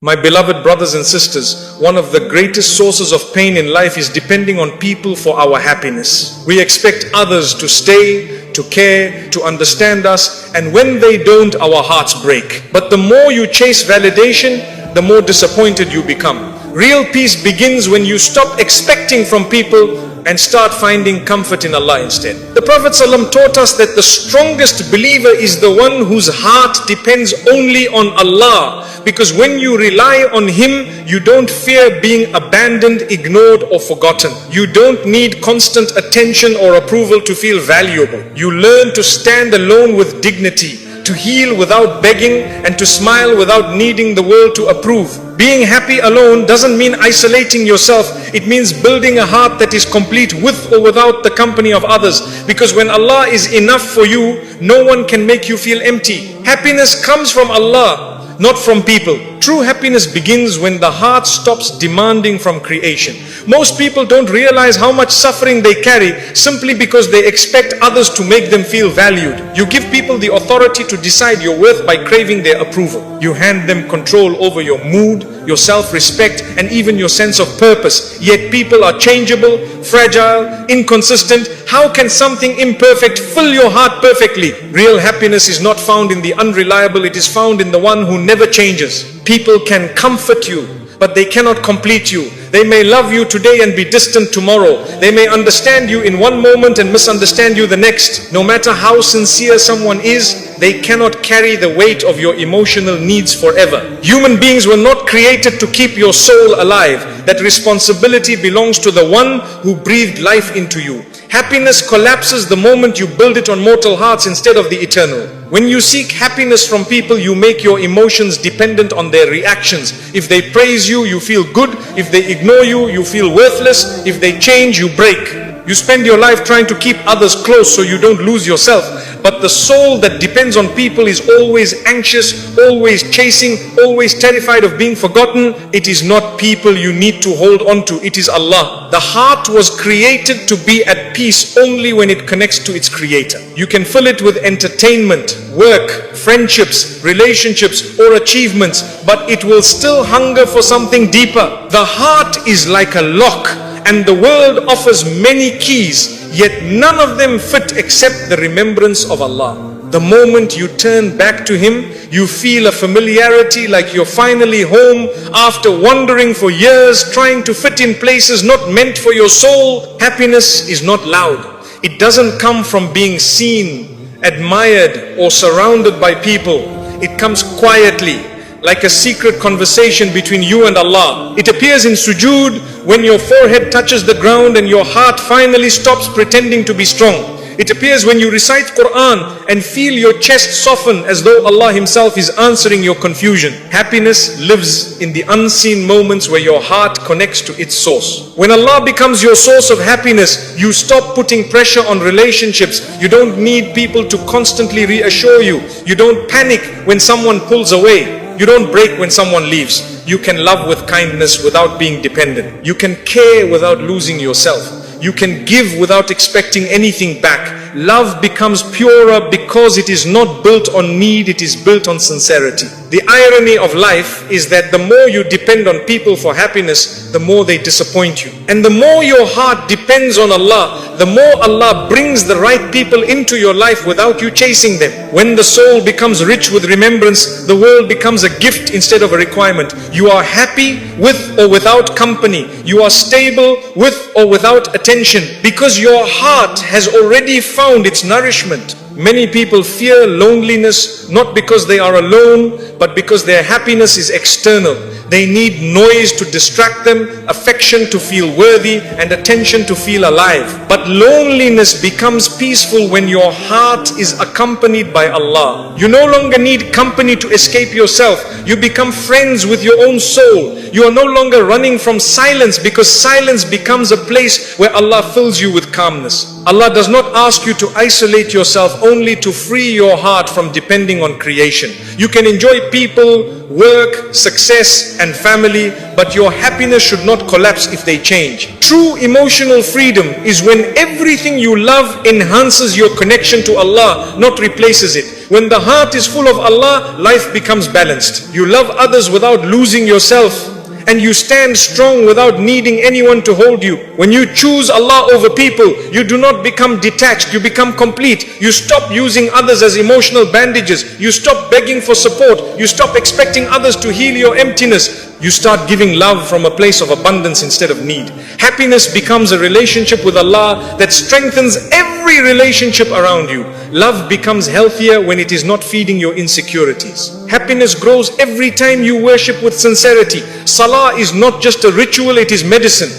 My beloved brothers and sisters, one of the greatest sources of pain in life is depending on people for our happiness. We expect others to stay, to care, to understand us, and when they don't, our hearts break. But the more you chase validation, the more disappointed you become. Real peace begins when you stop expecting from people and start finding comfort in Allah instead. The Prophet ﷺ taught us that the strongest believer is the one whose heart depends only on Allah, because when you rely on Him, you don't fear being abandoned, ignored or forgotten. You don't need constant attention or approval to feel valuable. You learn to stand alone with dignity, to heal without begging, and to smile without needing the world to approve. Being happy alone doesn't mean isolating yourself. It means building a heart that is complete with or without the company of others. Because when Allah is enough for you, no one can make you feel empty. Happiness comes from Allah, not from people. True happiness begins when the heart stops demanding from creation. Most people don't realize how much suffering they carry simply because they expect others to make them feel valued. You give people the authority to decide your worth by craving their approval. You hand them control over your mood, your self-respect, and even your sense of purpose. Yet people are changeable, fragile, inconsistent. How can something imperfect fill your heart perfectly? Real happiness is not found in the unreliable, it is found in the one who never changes. People can comfort you, but they cannot complete you. They may love you today and be distant tomorrow. They may understand you in one moment and misunderstand you the next. No matter how sincere someone is, they cannot carry the weight of your emotional needs forever. Human beings were not created to keep your soul alive. That responsibility belongs to the one who breathed life into you. Happiness collapses the moment you build it on mortal hearts instead of the eternal. When you seek happiness from people, you make your emotions dependent on their reactions. If they praise you, you feel good. If they ignore you, you feel worthless. If they change, you break. You spend your life trying to keep others close so you don't lose yourself. But the soul that depends on people is always anxious, always chasing, always terrified of being forgotten. It is not people you need to hold on to, it is Allah. The heart was created to be at peace only when it connects to its creator. You can fill it with entertainment, work, friendships, relationships or achievements, but it will still hunger for something deeper. The heart is like a lock, and the world offers many keys, yet none of them fit except the remembrance of Allah. The moment you turn back to Him, you feel a familiarity like you're finally home after wandering for years, trying to fit in places not meant for your soul. Happiness is not loud. It doesn't come from being seen, admired or surrounded by people. It comes quietly, like a secret conversation between you and Allah. It appears in sujood, when your forehead touches the ground and your heart finally stops pretending to be strong. It appears when you recite Quran and feel your chest soften as though Allah Himself is answering your confusion. Happiness lives in the unseen moments where your heart connects to its source. When Allah becomes your source of happiness, you stop putting pressure on relationships. You don't need people to constantly reassure you. You don't panic when someone pulls away. You don't break when someone leaves. You can love with kindness without being dependent. You can care without losing yourself. You can give without expecting anything back. Love becomes purer because it is not built on need, it is built on sincerity. The irony of life is that the more you depend on people for happiness, the more they disappoint you. And the more your heart depends on Allah, the more Allah brings the right people into your life without you chasing them. When the soul becomes rich with remembrance, the world becomes a gift instead of a requirement. You are happy with or without company. You are stable with or without attention, because your heart has already found its nourishment. Many people fear loneliness not because they are alone, but because their happiness is external. They need noise to distract them, affection to feel worthy, and attention to feel alive. But loneliness becomes peaceful when your heart is accompanied by Allah. You no longer need company to escape yourself. You become friends with your own soul. You are no longer running from silence, because silence becomes a place where Allah fills you with calmness. Allah does not ask you to isolate yourself only to free your heart from depending on creation. You can enjoy people, work, success and family, but your happiness should not collapse if they change. True emotional freedom is when everything you love enhances your connection to Allah, not replaces it. When the heart is full of Allah, life becomes balanced. You love others without losing yourself, and you stand strong without needing anyone to hold you. When you choose Allah over people, you do not become detached, you become complete. You stop using others as emotional bandages. You stop begging for support. You stop expecting others to heal your emptiness. You start giving love from a place of abundance instead of need. Happiness becomes a relationship with Allah that strengthens every relationship around you. Love becomes healthier when it is not feeding your insecurities. Happiness grows every time you worship with sincerity. Salah is not just a ritual, it is medicine.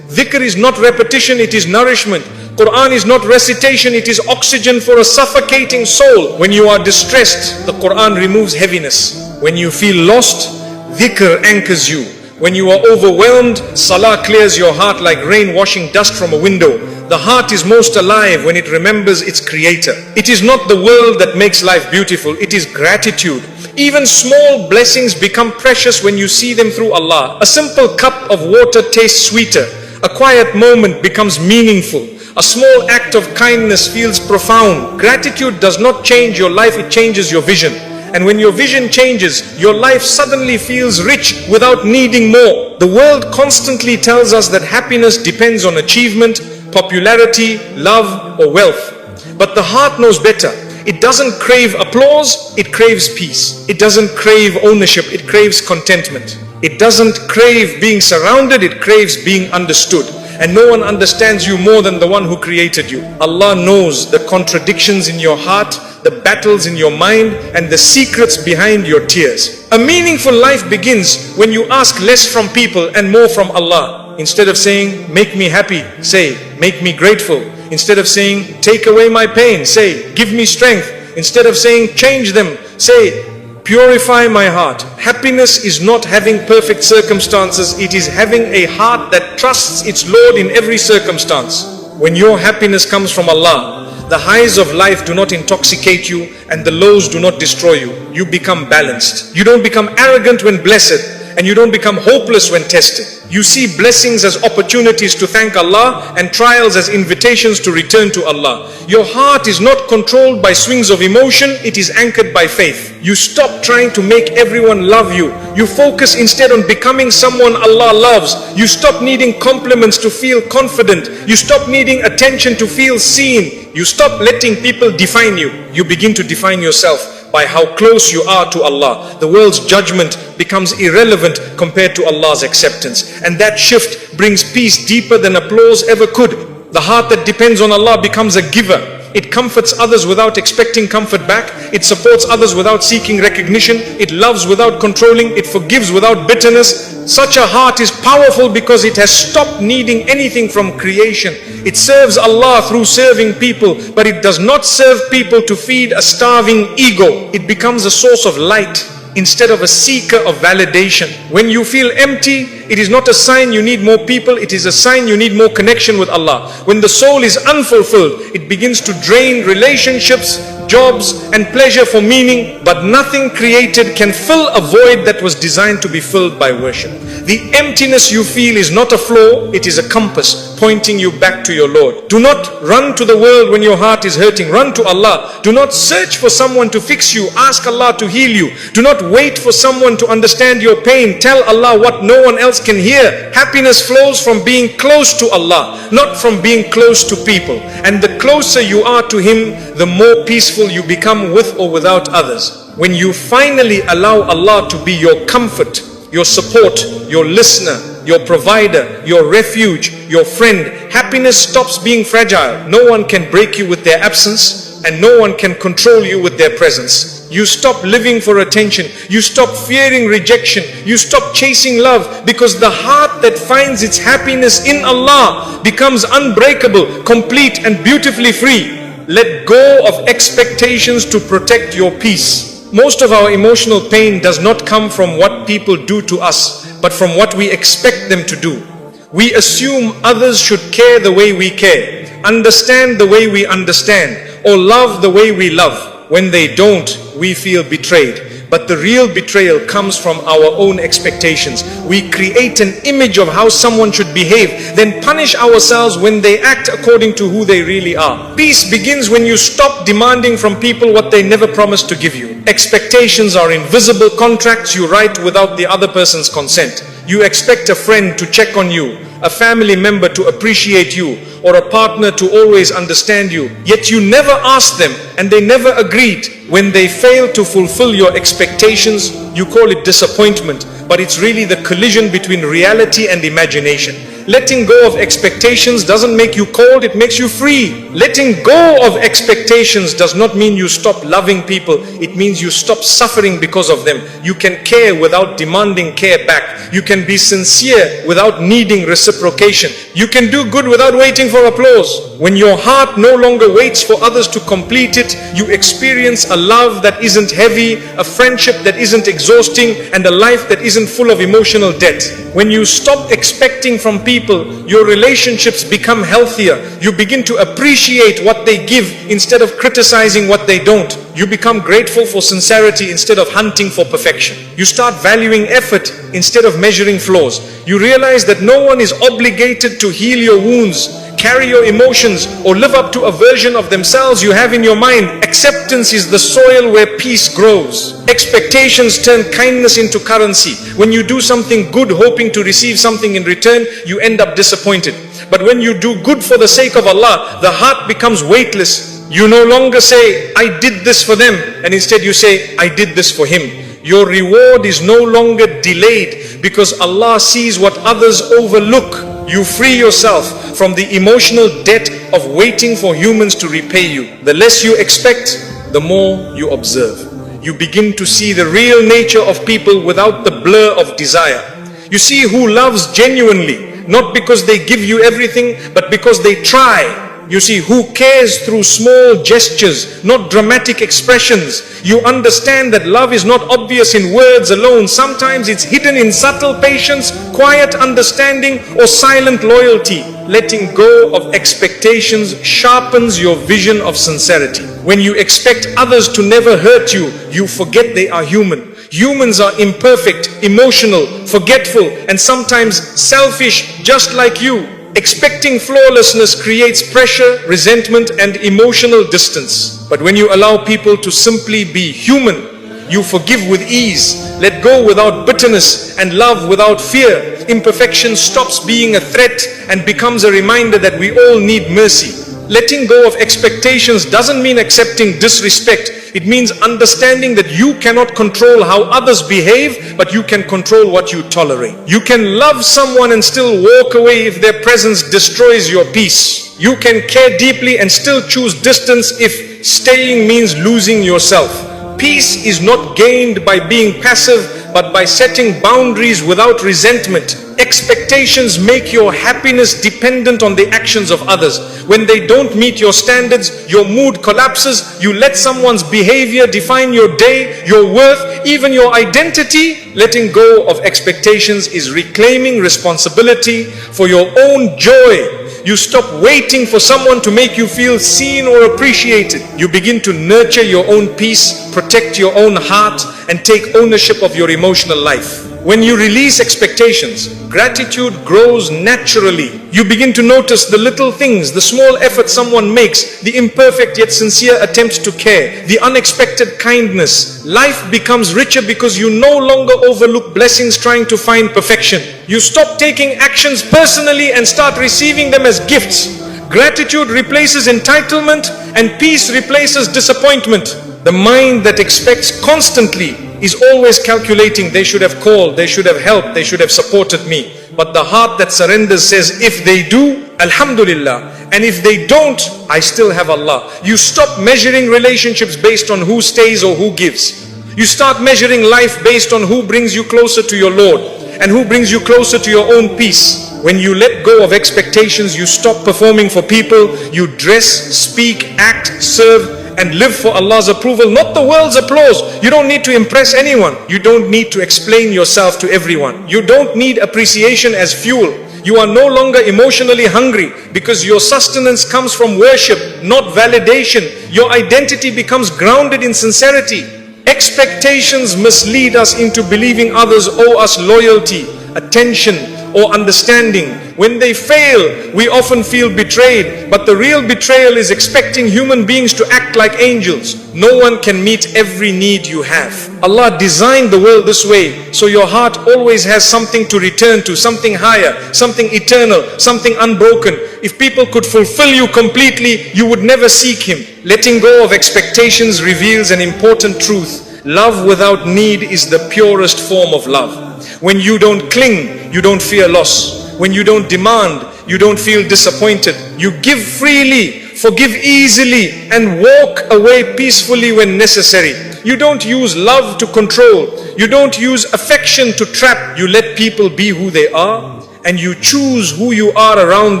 Dhikr is not repetition, it is nourishment. Quran is not recitation, it is oxygen for a suffocating soul. When you are distressed, the Quran removes heaviness. When you feel lost, dhikr anchors you. When you are overwhelmed, salah clears your heart like rain washing dust from a window. The heart is most alive when it remembers its creator. It is not the world that makes life beautiful, it is gratitude. Even small blessings become precious when you see them through Allah. A simple cup of water tastes sweeter. A quiet moment becomes meaningful. A small act of kindness feels profound. Gratitude does not change your life, it changes your vision. And when your vision changes, your life suddenly feels rich without needing more. The world constantly tells us that happiness depends on achievement, popularity, love or wealth. But the heart knows better. It doesn't crave applause, it craves peace. It doesn't crave ownership, it craves contentment. It doesn't crave being surrounded, it craves being understood. And no one understands you more than the one who created you. Allah knows the contradictions in your heart, the battles in your mind, and the secrets behind your tears. A meaningful life begins when you ask less from people and more from Allah. Instead of saying, make me happy, say, make me grateful. Instead of saying, take away my pain, say, give me strength. Instead of saying, change them, say, purify my heart. Happiness is not having perfect circumstances, it is having a heart that trusts its Lord in every circumstance. When your happiness comes from Allah, the highs of life do not intoxicate you and the lows do not destroy you. You become balanced. You don't become arrogant when blessed, and you don't become hopeless when tested. You see blessings as opportunities to thank Allah and trials as invitations to return to Allah. Your heart is not controlled by swings of emotion, it is anchored by faith. You stop trying to make everyone love you. You focus instead on becoming someone Allah loves. You stop needing compliments to feel confident. You stop needing attention to feel seen. You stop letting people define you. You begin to define yourself by how close you are to Allah. The world's judgment becomes irrelevant compared to Allah's acceptance. And that shift brings peace deeper than applause ever could. The heart that depends on Allah becomes a giver. It comforts others without expecting comfort back. It supports others without seeking recognition. It loves without controlling. It forgives without bitterness. Such a heart is powerful because it has stopped needing anything from creation. It serves Allah through serving people, but it does not serve people to feed a starving ego. It becomes a source of light instead of a seeker of validation. When you feel empty, it is not a sign you need more people, it is a sign you need more connection with Allah. When the soul is unfulfilled, it begins to drain relationships, jobs and pleasure for meaning, but nothing created can fill a void that was designed to be filled by worship. The emptiness you feel is not a flaw, it is a compass pointing you back to your Lord. Do not run to the world when your heart is hurting, run to Allah. Do not search for someone to fix you, ask Allah to heal you. Do not wait for someone to understand your pain, tell Allah what no one else can hear. Happiness flows from being close to Allah, not from being close to people. And the closer you are to Him, the more peaceful you become with or without others. When you finally allow Allah to be your comfort, your support, your listener, your provider, your refuge, your friend, happiness stops being fragile. No one can break you with their absence, and no one can control you with their presence. You stop living for attention. You stop fearing rejection. You stop chasing love, because the heart that finds its happiness in Allah becomes unbreakable, complete and beautifully free. Let go of expectations to protect your peace. Most of our emotional pain does not come from what people do to us, but from what we expect them to do. We assume others should care the way we care. understand the way we understand, or love the way we love. When they don't, we feel betrayed. But the real betrayal comes from our own expectations. We create an image of how someone should behave, then punish ourselves when they act according to who they really are. Peace begins when you stop demanding from people what they never promised to give you. Expectations are invisible contracts you write without the other person's consent. You expect a friend to check on you, a family member to appreciate you, or a partner to always understand you. Yet you never asked them and they never agreed. When they fail to fulfill your expectations, you call it disappointment, but it's really the collision between reality and imagination. Letting go of expectations doesn't make you cold, it makes you free. Letting go of expectations does not mean you stop loving people, it means you stop suffering because of them. You can care without demanding care back. You can be sincere without needing reciprocation. You can do good without waiting for applause. When your heart no longer waits for others to complete it, you experience a love that isn't heavy, a friendship that isn't exhausting, and a life that isn't full of emotional debt. When you stop expecting from people, your relationships become healthier. You begin to appreciate what they give instead of criticizing what they don't. You become grateful for sincerity instead of hunting for perfection. You start valuing effort instead of measuring flaws. You realize that no one is obligated to heal your wounds, carry your emotions, or live up to a version of themselves you have in your mind. Acceptance is the soil where peace grows. Expectations turn kindness into currency. When you do something good hoping to receive something in return, you end up disappointed. But when you do good for the sake of Allah, the heart becomes weightless. You no longer say, I did this for them, and instead you say, I did this for him. Your reward is no longer delayed because Allah sees what others overlook. You free yourself from the emotional debt of waiting for humans to repay you. The less you expect, the more you observe. You begin to see the real nature of people without the blur of desire. You see who loves genuinely, not because they give you everything, but because they try. You see who cares through small gestures, not dramatic expressions. You understand that love is not obvious in words alone. Sometimes it's hidden in subtle patience, quiet understanding, or silent loyalty. Letting go of expectations sharpens your vision of sincerity. When you expect others to never hurt you, you forget they are human. Humans are imperfect, emotional, forgetful, and sometimes selfish, just like you. Expecting flawlessness creates pressure, resentment, and emotional distance. But when you allow people to simply be human, you forgive with ease, let go without bitterness, and love without fear. Imperfection stops being a threat and becomes a reminder that we all need mercy. Letting go of expectations doesn't mean accepting disrespect. It means understanding that you cannot control how others behave, but you can control what you tolerate. You can love someone and still walk away if their presence destroys your peace. You can care deeply and still choose distance if staying means losing yourself. Peace is not gained by being passive, but by setting boundaries without resentment. Expectations make your happiness dependent on the actions of others. When they don't meet your standards, your mood collapses. You let someone's behavior define your day, your worth, even your identity. Letting go of expectations is reclaiming responsibility for your own joy. You stop waiting for someone to make you feel seen or appreciated. You begin to nurture your own peace, protect your own heart, and take ownership of your emotional life. When you release expectations, gratitude grows naturally. You begin to notice the little things, the small effort someone makes, the imperfect yet sincere attempts to care, the unexpected kindness. Life becomes richer because you no longer overlook blessings trying to find perfection. You stop taking actions personally and start receiving them as gifts. Gratitude replaces entitlement and peace replaces disappointment. The mind that expects constantly is always calculating, they should have called, they should have helped, they should have supported me. But the heart that surrenders says, if they do, Alhamdulillah. And if they don't, I still have Allah. You stop measuring relationships based on who stays or who gives. You start measuring life based on who brings you closer to your Lord and who brings you closer to your own peace. When you let go of expectations, you stop performing for people. You dress, speak, act, serve, and live for Allah's approval, not the world's applause. You don't need to impress anyone. You don't need to explain yourself to everyone. You don't need appreciation as fuel. You are no longer emotionally hungry because your sustenance comes from worship, not validation. Your identity becomes grounded in sincerity. Expectations mislead us into believing others owe us loyalty, attention, or understanding. When they fail, we often feel betrayed, but the real betrayal is expecting human beings to act like angels. No one can meet every need you have. Allah designed the world this way, so your heart always has something to return to, something higher, something eternal, something unbroken. If people could fulfill you completely, you would never seek Him. Letting go of expectations reveals an important truth. Love without need is the purest form of love. When you don't cling, you don't fear loss. When you don't demand, you don't feel disappointed. You give freely, forgive easily, and walk away peacefully when necessary. You don't use love to control. You don't use affection to trap. You let people be who they are, and you choose who you are around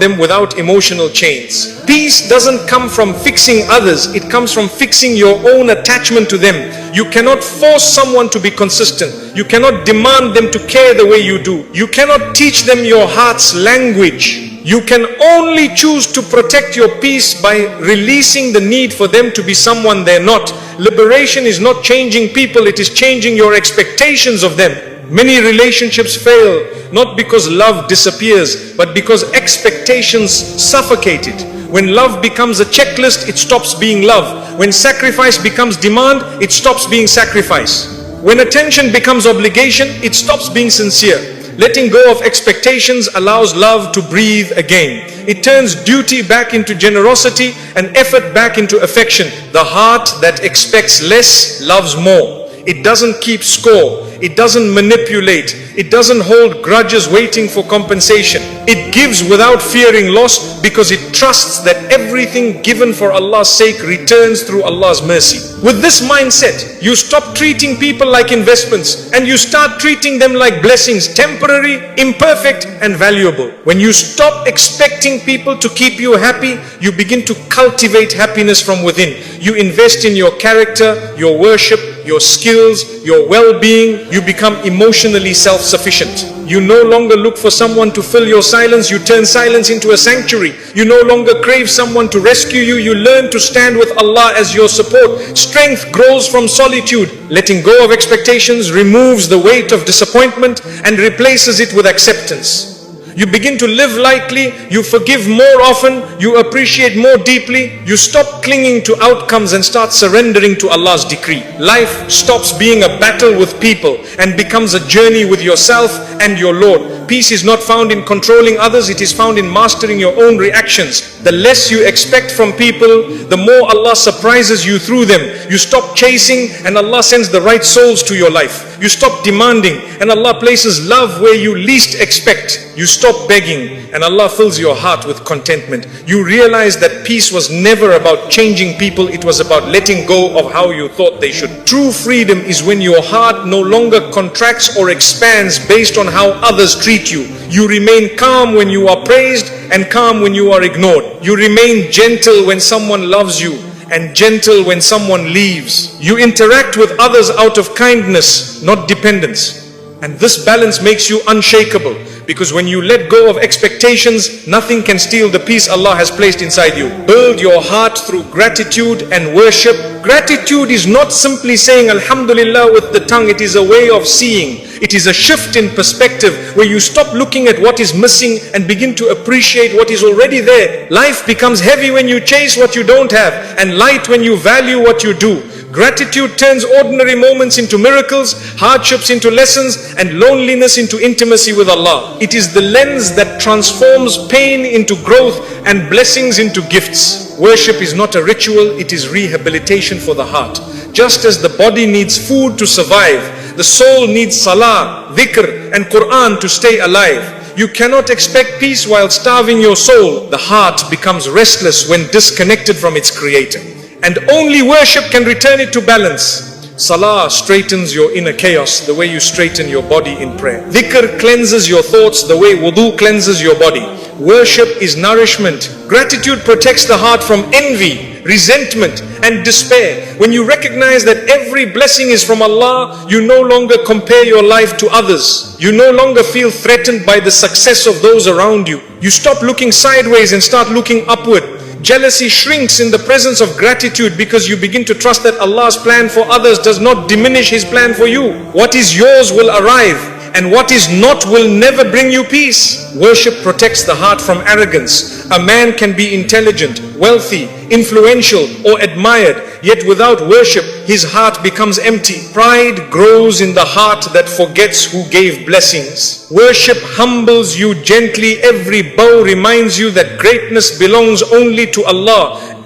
them without emotional chains. Peace doesn't come from fixing others, it comes from fixing your own attachment to them. You cannot force someone to be consistent. You cannot demand them to care the way you do. You cannot teach them your heart's language. You can only choose to protect your peace by releasing the need for them to be someone they're not. Liberation is not changing people, it is changing your expectations of them. Many relationships fail, not because love disappears, but because expectations suffocate it. When love becomes a checklist, it stops being love. When sacrifice becomes demand, it stops being sacrifice. When attention becomes obligation, it stops being sincere. Letting go of expectations allows love to breathe again. It turns duty back into generosity and effort back into affection. The heart that expects less loves more. It doesn't keep score. It doesn't manipulate. It doesn't hold grudges waiting for compensation. It gives without fearing loss because it trusts that everything given for Allah's sake returns through Allah's mercy. With this mindset, you stop treating people like investments and you start treating them like blessings, temporary, imperfect, and valuable. When you stop expecting people to keep you happy, you begin to cultivate happiness from within. You invest in your character, your worship, your skills, your well-being. You become emotionally self-sufficient. You no longer look for someone to fill your silence. You turn silence into a sanctuary. You no longer crave someone to rescue you. You learn to stand with Allah as your support. Strength grows from solitude. Letting go of expectations removes the weight of disappointment and replaces it with acceptance. You begin to live lightly, you forgive more often, you appreciate more deeply, you stop clinging to outcomes and start surrendering to Allah's decree. Life stops being a battle with people and becomes a journey with yourself and your Lord. Peace is not found in controlling others, it is found in mastering your own reactions. The less you expect from people, the more Allah surprises you through them. You stop chasing and Allah sends the right souls to your life. You stop demanding and Allah places love where you least expect. You stop begging and Allah fills your heart with contentment. You realize that peace was never about changing people, it was about letting go of how you thought they should. True freedom is when your heart no longer contracts or expands based on how others treat you. You remain calm when you are praised and calm when you are ignored. You remain gentle when someone loves you and gentle when someone leaves. You interact with others out of kindness, not dependence. And this balance makes you unshakable, because when you let go of expectations, nothing can steal the peace Allah has placed inside you. Build your heart through gratitude and worship. Gratitude is not simply saying Alhamdulillah with the tongue, it is a way of seeing. It is a shift in perspective where you stop looking at what is missing and begin to appreciate what is already there. Life becomes heavy when you chase what you don't have and light when you value what you do. Gratitude turns ordinary moments into miracles, hardships into lessons, and loneliness into intimacy with Allah. It is the lens that transforms pain into growth and blessings into gifts. Worship is not a ritual, it is rehabilitation for the heart. Just as the body needs food to survive, the soul needs salah, dhikr, and Quran to stay alive. You cannot expect peace while starving your soul. The heart becomes restless when disconnected from its creator. And only worship can return it to balance. Salah straightens your inner chaos the way you straighten your body in prayer. Dhikr cleanses your thoughts the way wudu cleanses your body. Worship is nourishment. Gratitude protects the heart from envy resentment and despair. When you recognize that every blessing is from Allah, you no longer compare your life to others. You no longer feel threatened by the success of those around you. You stop looking sideways and start looking upward. Jealousy shrinks in the presence of gratitude because you begin to trust that Allah's plan for others does not diminish His plan for you. What is yours will arrive, and what is not will never bring you peace. Worship protects the heart from arrogance. A man can be intelligent, wealthy, influential, or admired, yet without worship, his heart becomes empty. Pride grows in the heart that forgets who gave blessings. Worship humbles you gently. Every bow reminds you that greatness belongs only to Allah.